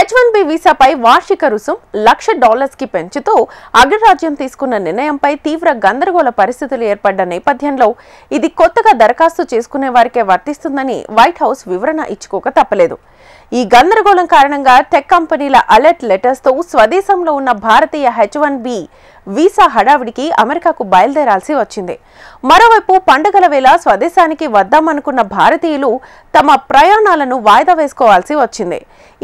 H1B వీసాపై వార్షిక రుసుం $1,00,000కి పెంచుతూ అగ్రరాజ్యం తీసుకున్న నిర్ణయంపై తీవ్ర గందరగోళ పరిస్థితులు ఏర్పడ్డ నేపథ్యంలో ఇది కొత్తగా దరఖాస్తు చేసుకునే వారికే వర్తిస్తుందని వైట్ హౌస్ వివరణ ఇచ్చుకోక తప్పలేదు. ఈ గందరగోళం కారణంగా టెక్ కంపెనీల అలర్ట్ లెటర్స్తో స్వదేశంలో ఉన్న భారతీయ H1B వీసా హడావిడికి అమెరికాకు బయలుదేరాల్సి వచ్చింది. మరోవైపు పండుగల వేళ స్వదేశానికి వద్దామనుకున్న భారతీయులు తమ ప్రయాణాలను వాయిదా వేసుకోవాల్సి వచ్చింది.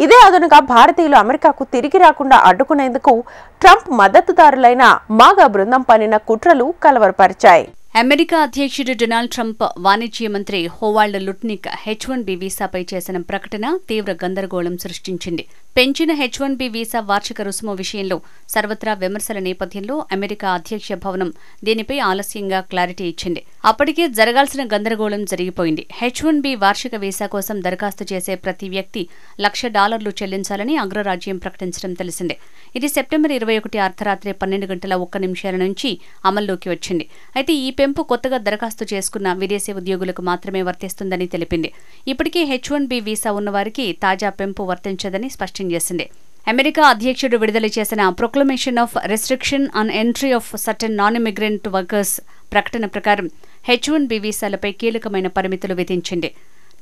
ఇదే అదనుగా భారతీయులు అమెరికాకు తిరిగి రాకుండా అడ్డుకునేందుకు ట్రంప్ మద్దతుదారులైన మాగా బృందం పన్నిన కుట్రలు కలవరపరిచాయి. అమెరికా అధ్యక్షుడు డొనాల్డ్ ట్రంప్ వాణిజ్య మంత్రి హోవాల్డ్ లుట్నిక్ H1B వీసాపై చేసిన ప్రకటన తీవ్ర గందరగోళం సృష్టించింది. పెంచిన H1B వీసా వార్షిక రుసుము విషయంలో సర్వత్రా విమర్శల నేపథ్యంలో అమెరికా అధ్యక్ష భవనం దీనిపై ఆలస్యంగా క్లారిటీ ఇచ్చింది. అప్పటికే జరగాల్సిన గందరగోళం జరిగిపోయింది. H1B వార్షిక వీసా కోసం దరఖాస్తు చేసే ప్రతి వ్యక్తి $1,00,000 చెల్లించాలని అగ్రరాజ్యం ప్రకటించడం తెలిసిందే. ఇది సెప్టెంబర్ 21 అర్ధరాత్రి 12:01 నుంచి అమల్లోకి వచ్చింది. అయితే ఈ పెంపు కొత్తగా దరఖాస్తు చేసుకున్న విదేశీ ఉద్యోగులకు మాత్రమే వర్తిస్తుందని తెలిపింది. ఇప్పటికే H1B వీసా ఉన్నవారికి తాజా పెంపు వర్తించదని స్పష్టం చేసింది. అమెరికా అధ్యక్షుడు విడుదల చేసిన proclamation of restriction on entry of certain non immigrant workers ప్రకటన ప్రకారం H1B వీసాలపై కీలకమైన పరిమితులు విధించింది.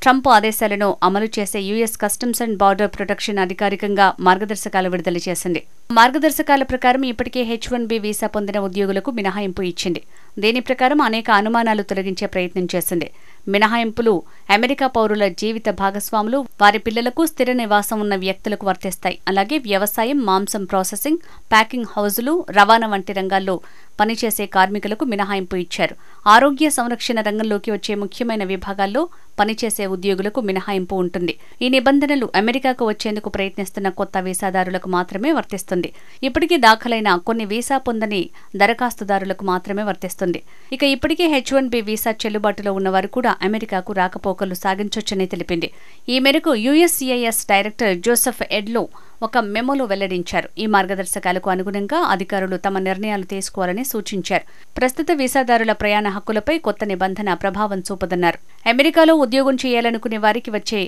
ట్రంప్ ఆదేశాలను అమలు చేసే US customs and border protection అధికారికంగా మార్గదర్శకాలు విడుదల చేసింది. మార్గదర్శకాల ప్రకారం ఇప్పటికే H1B వీసా పొందిన ఉద్యోగులకు మినహాయింపు ఇచ్చింది. దీని ప్రకారం అనేక అనుమానాలు తొలగించే ప్రయత్నం చేసింది. మినహాయింపులు అమెరికా పౌరుల జీవిత భాగస్వాములు, వారి పిల్లలకు స్థిర నివాసం ఉన్న వ్యక్తులకు వర్తిస్తాయి. అలాగే వ్యవసాయం, మాంసం ప్రాసెసింగ్, ప్యాకింగ్ హౌజులు, రవాణా వంటి రంగాల్లో పనిచేసే కార్మికులకు మినహాయింపు ఇచ్చారు. ఆరోగ్య సంరక్షణ రంగంలోకి వచ్చే ముఖ్యమైన విభాగాల్లో పనిచేసే ఉద్యోగులకు మినహాయింపు ఉంటుంది. ఈ నిబంధనలు అమెరికాకు వచ్చేందుకు ప్రయత్నిస్తున్న కొత్త వీసాదారులకు మాత్రమే వర్తిస్తుంది. ఇప్పటికీ దాఖలైన కొన్ని వీసా పొందని దరఖాస్తుదారులకు మాత్రమే వర్తిస్తుంది. ఇక ఇప్పటికే H1B వీసా చెల్లుబాటులో ఉన్నవారు కూడా అమెరికాకు రాకపోకలు సాగించొచ్చని తెలిపింది. ఈ మేరకు USCIS డైరెక్టర్ జోసెఫ్ ఎడ్లో ఒక మెమోలో వెల్లడించారు. ఈ మార్గదర్శకాలకు అనుగుణంగా అధికారులు తమ నిర్ణయాలు తీసుకోవాలని సూచించారు. ప్రస్తుత వీసాదారుల ప్రయాణ హక్కులపై కొత్త నిబంధన ప్రభావం చూపదన్నారు. అమెరికాలో ఉద్యోగం చేయాలనుకునే వారికి వచ్చే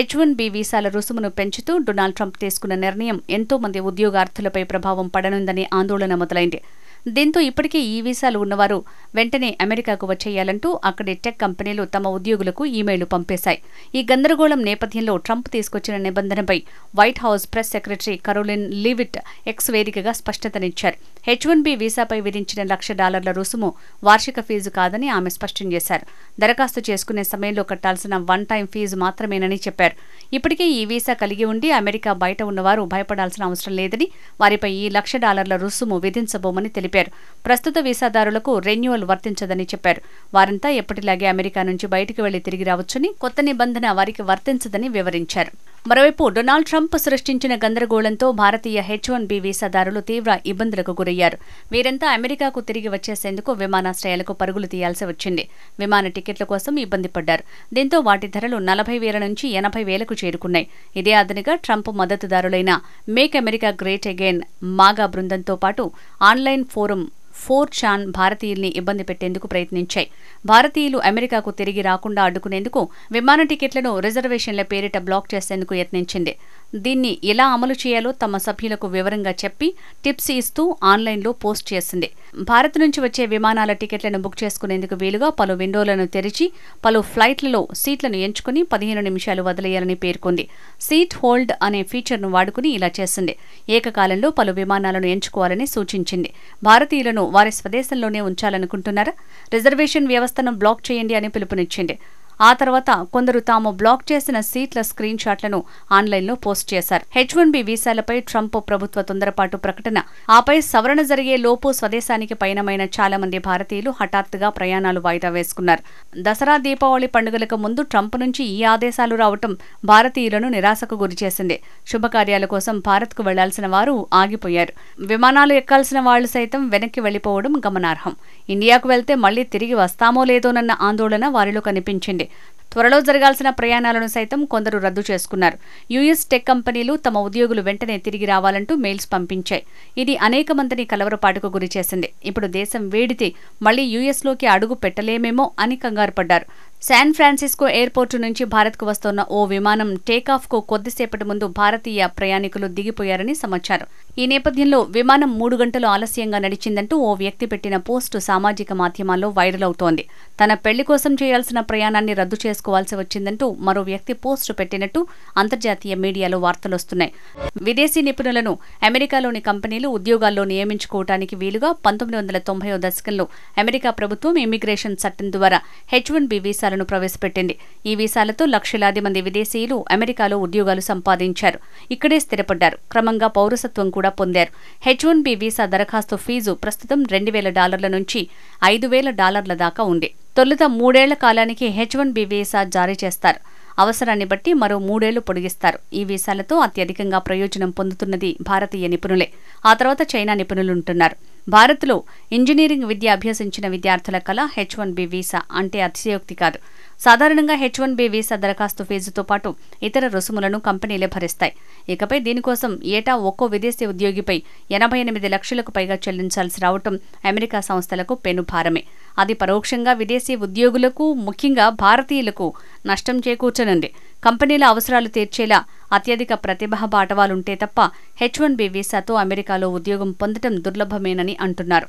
H1B వీసాల రుసుమును పెంచుతూ డొనాల్డ్ ట్రంప్ తీసుకున్న నిర్ణయం ఎంతో మంది ఉద్యోగార్థులపై ప్రభావం పడనుందని ఆందోళన మొదలైంది. దీంతో ఇప్పటికే ఈ వీసాలు ఉన్నవారు వెంటనే అమెరికాకు వచ్చేయాలంటూ అక్కడి టెక్ కంపెనీలు తమ ఉద్యోగులకు ఈమెయిల్ పంపేశాయి. ఈ గందరగోళం నేపథ్యంలో ట్రంప్ తీసుకొచ్చిన నిబంధనపై White House press secretary Karoline Leavitt X వేదికగా స్పష్టతనిచ్చారు. H1B వీసాపై విధించిన $1,00,000 రుసుము వార్షిక ఫీజు కాదని ఆమె స్పష్టం చేశారు. దరఖాస్తు చేసుకునే సమయంలో కట్టాల్సిన వన్ టైం ఫీజు మాత్రమేనని చెప్పారు. ఇప్పటికే ఈ వీసా కలిగి ఉండి అమెరికా బయట ఉన్నవారు భయపడాల్సిన అవసరం లేదని, వారిపై ఈ $1,00,000 రుసుము విధించబోమని తెలిపారు. ప్రస్తుత వీసాదారులకు రెన్యువల్ వర్తించదని చెప్పారు. వారంతా ఎప్పటిలాగే అమెరికా నుంచి బయటికి వెళ్లి తిరిగి రావచ్చని, కొత్త నిబంధన వారికి వర్తించదని వివరించారు. మరోవైపు డొనాల్డ్ ట్రంప్ సృష్టించిన గందరగోళంతో భారతీయ H1B వీసాదారులు తీవ్ర ఇబ్బందులకు గురయ్యారు. వీరంతా అమెరికాకు తిరిగి వచ్చేసేందుకు విమానాశ్రయాలకు పరుగులు తీయాల్సి వచ్చింది. విమాన టికెట్ల కోసం ఇబ్బంది పడ్డారు. దీంతో వాటి ధరలు 40,000 నుంచి 80,000కు చేరుకున్నాయి. ఇదే అదనుగా ట్రంప్ మద్దతుదారులైన Make America Great Again MAGA బృందంతో పాటు ఆన్లైన్ ఫోరం 4chan భారతీయుల్ని ఇబ్బంది పెట్టేందుకు ప్రయత్నించాయి. భారతీయులు అమెరికాకు తిరిగి రాకుండా అడ్డుకునేందుకు విమాన టికెట్లను రిజర్వేషన్ల పేరిట బ్లాక్ చేసేందుకు యత్నించింది. దీన్ని ఎలా అమలు చేయాలో తమ సభ్యులకు వివరంగా చెప్పి టిప్స్ ఇస్తూ ఆన్లైన్లో పోస్ట్ చేసింది. భారత్ నుంచి వచ్చే విమానాల టికెట్లను బుక్ చేసుకునేందుకు వీలుగా పలు విండోలను తెరిచి పలు ఫ్లైట్లలో సీట్లను ఎంచుకుని 15 నిమిషాలు వదిలేయాలని పేర్కొంది. సీట్ హోల్డ్ అనే ఫీచర్ను వాడుకుని ఇలా చేసింది. ఏకకాలంలో పలు విమానాలను ఎంచుకోవాలని సూచించింది. భారతీయులను వారి స్వదేశంలోనే ఉంచాలనుకుంటున్నారా? రిజర్వేషన్ వ్యవస్థను బ్లాక్ చేయండి అని పిలుపునిచ్చింది. ఆ తర్వాత కొందరు తాము బ్లాక్ చేసిన సీట్ల స్క్రీన్ షాట్లను ఆన్లైన్లో పోస్ట్ చేశారు. H1B వీసాలపై ట్రంప్ ప్రభుత్వ తొందరపాటు ప్రకటన, ఆపై సవరణ జరిగే లోపు స్వదేశానికి పయనమైన చాలా మంది భారతీయులు హఠాత్తుగా ప్రయాణాలు వాయిదా వేసుకున్నారు. దసరా, దీపావళి పండుగలకు ముందు ట్రంప్ నుంచి ఈ ఆదేశాలు రావటం భారతీయులను నిరాశకు గురిచేసింది. శుభకార్యాల కోసం భారత్కు వెళ్లాల్సిన వారు ఆగిపోయారు. విమానాలు ఎక్కాల్సిన వాళ్లు సైతం వెనక్కి వెళ్లిపోవడం గమనార్హం. ఇండియాకు వెళ్తే మళ్లీ తిరిగి వస్తామో లేదోనన్న ఆందోళన వారిలో కనిపించింది. త్వరలో జరగాల్సిన ప్రయాణాలను సైతం కొందరు రద్దు చేసుకున్నారు. యుఎస్ టెక్ కంపెనీలు తమ ఉద్యోగులు వెంటనే తిరిగి రావాలంటూ మెయిల్స్ పంపించాయి. ఇది అనేక మందిని కలవరపాటుకు గురిచేసింది. ఇప్పుడు దేశం వేడితే మళ్లీ యుఎస్లోకి అడుగు పెట్టలేమేమో అని కంగారు పడ్డారు. శాన్ ఫ్రాన్సిస్కో ఎయిర్పోర్టు నుంచి భారత్కు వస్తోన్న ఓ విమానం టేకాఫ్కు కొద్దిసేపటి ముందు భారతీయ ప్రయాణికులు దిగిపోయారని సమాచారం. ఈ నేపథ్యంలో విమానం 3 గంటలు ఆలస్యంగా నడిచిందంటూ ఓ వ్యక్తి పెట్టిన పోస్టు సామాజిక మాధ్యమాల్లో వైరల్ అవుతోంది. తన పెళ్లి కోసం చేయాల్సిన ప్రయాణాన్ని రద్దు చేసుకోవాల్సి వచ్చిందంటూ మరో వ్యక్తి పోస్టు పెట్టినట్టు అంతర్జాతీయ మీడియాలో వార్తలొస్తున్నాయి. విదేశీ నిపుణులను అమెరికాలోని కంపెనీలు ఉద్యోగాల్లో నియమించుకోవటానికి వీలుగా 1990వ దశకంలో అమెరికా ప్రభుత్వం ఇమ్మిగ్రేషన్ చట్టం ద్వారా H-1B వీసాలను ప్రవేశపెట్టింది. ఈ వీసాలతో లక్షలాది మంది విదేశీయులు అమెరికాలో ఉద్యోగాలు సంపాదించారు, ఇక్కడే స్థిరపడ్డారు, క్రమంగా పౌరసత్వం కూడా పొందారు. H-1B వీసా దరఖాస్తు ఫీజు ప్రస్తుతం $2,000 నుంచి $5,000 దాకా ఉంది. తొలుత 3 ఏళ్ల కాలానికి H-1B వీసా జారీ చేస్తారు. అవసరాన్ని బట్టి మరో 3 ఏళ్లు పొడిగిస్తారు. ఈ వీసాలతో అత్యధికంగా ప్రయోజనం పొందుతున్నది భారతీయ నిపుణులే. ఆ తర్వాత చైనా నిపుణులుంటున్నారు. భారత్లో ఇంజనీరింగ్ విద్య అభ్యసించిన విద్యార్థుల కల H-1B వీసా అంటే అతిశయోక్తి కాదు. సాధారణంగా H-1B వీసా దరఖాస్తు ఫీజుతో పాటు ఇతర రుసుములను కంపెనీలే భరిస్తాయి. ఇకపై దీనికోసం ఏటా ఒక్కో విదేశీ ఉద్యోగిపై 88 లక్షలకు పైగా చెల్లించాల్సి రావటం అమెరికా సంస్థలకు పెనుభారమే. అది పరోక్షంగా విదేశీ ఉద్యోగులకు, ముఖ్యంగా భారతీయులకు నష్టం చేకూర్చనుంది. కంపెనీల అవసరాలు తీర్చేలా అత్యధిక ప్రతిభా బాటవాలుంటే తప్ప H-1B వీసాతో అమెరికాలో ఉద్యోగం పొందటం దుర్లభమేనని అంటున్నారు.